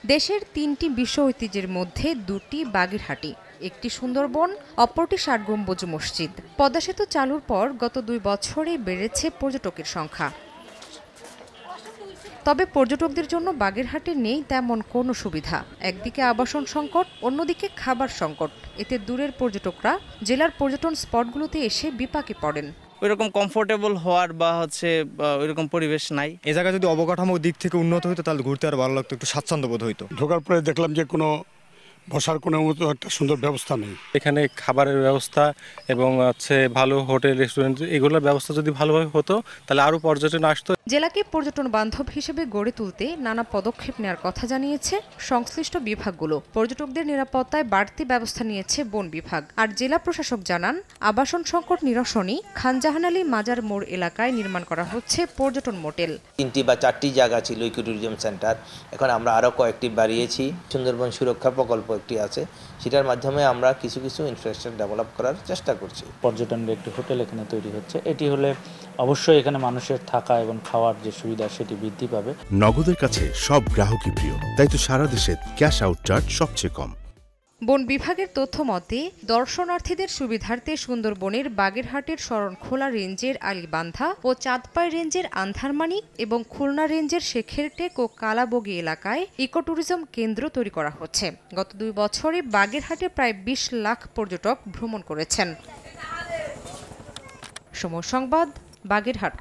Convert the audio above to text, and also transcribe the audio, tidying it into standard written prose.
দেশের ৩টি বিশ্ব ঐতিহ্যের মধ্যে ২টি বাগেরহাটি, একটি সুন্দরবন, অপরটি ৬০ গম্বুজ মসজিদ। পদ্মা সেতু চালুর পর গত ২ বছরে বেড়েছে পর্যটকের সংখ্যা। তবে পর্যটকদের জন্য বাগেরহাটে নেই তেমন কোনো সুবিধা। একদিকে আবাসন সংকট, অন্যদিকে খাবার সংকট। এতে দূরের পর্যটকরা জেলার পর্যটন স্পটগুলোতে এসে বিপাকে পড়েন। ওইরকম কমফোর্টেবল হওয়ার বা ওইরকম পরিবেশ নাই। এই জায়গায় যদি অবকাঠামোর দিক থেকে উন্নত হতো তাহলে ঘুরতে আর ভালো লাগতো, একটু স্বাচ্ছন্দ্য বোধ হইতো। ঢোকার পরে দেখলাম যে কোনো বসার কোনো মতো একটা সুন্দর ব্যবস্থা নেই। এখানে খাবারের ব্যবস্থা এবং ভালো হোটেল, রেস্টুরেন্ট, এগুলোর ব্যবস্থা যদি ভালোভাবে হতো তাহলে আরও পর্যটন আসতো। জেলাকে পর্যটন বান্ধব হিসেবে গড়ে তুলতে নানা পদক্ষেপ নেওয়ার কথা জানিয়েছে সংশ্লিষ্ট বিভাগগুলো। পর্যটকদের নিরাপত্তায় বাড়তি ব্যবস্থা নিয়েছে বন বিভাগ। আর জেলা প্রশাসক জানান, আবাসন সংকট নিরসনে খানজাহান আলী মাজার মোড় এলাকায় নির্মাণ করা হচ্ছে পর্যটন মোটেল। 3টি বা 4টি জায়গা ছিল ইকো ট্যুরিজম সেন্টার, এখন আমরা আরও কয়েকটি বাড়িয়েছি। সুন্দরবন সুরক্ষা প্রকল্প একটি আছে, সেটার মাধ্যমে আমরা কিছু ইনফ্রাস্ট্রাকচার ডেভেলপ করার চেষ্টা করছি। পর্যটনের একটি হোটেল এখানে তৈরি হচ্ছে। এটি হলে অবশ্যই এখানে মানুষের থাকা এবং খাওয়ার যে সুবিধা সেটি বৃদ্ধি পাবে। নগদের কাছে সব গ্রাহকই প্রিয়, তাই তো সারা দেশে ক্যাশ আউট চার্জ সবচেয়ে কম। বন বিভাগের তথ্য মতে, দর্শনার্থীদের সুবিধার্থে সুন্দরবনের বাগেরহাটের শরণখোলা রেঞ্জের আলীবান্ধা ও চাঁদপাই রেঞ্জের আন্ধারমানিক এবং খুলনা রেঞ্জের শেখেরটেক ও কালাবগি এলাকায় ইকো ট্যুরিজম কেন্দ্র তৈরি করা হচ্ছে। গত 2 বছরে বাগেরহাটে প্রায় 20 লাখ পর্যটক ভ্রমণ করেছেন। সময় সংবাদ, বাগেরহাট।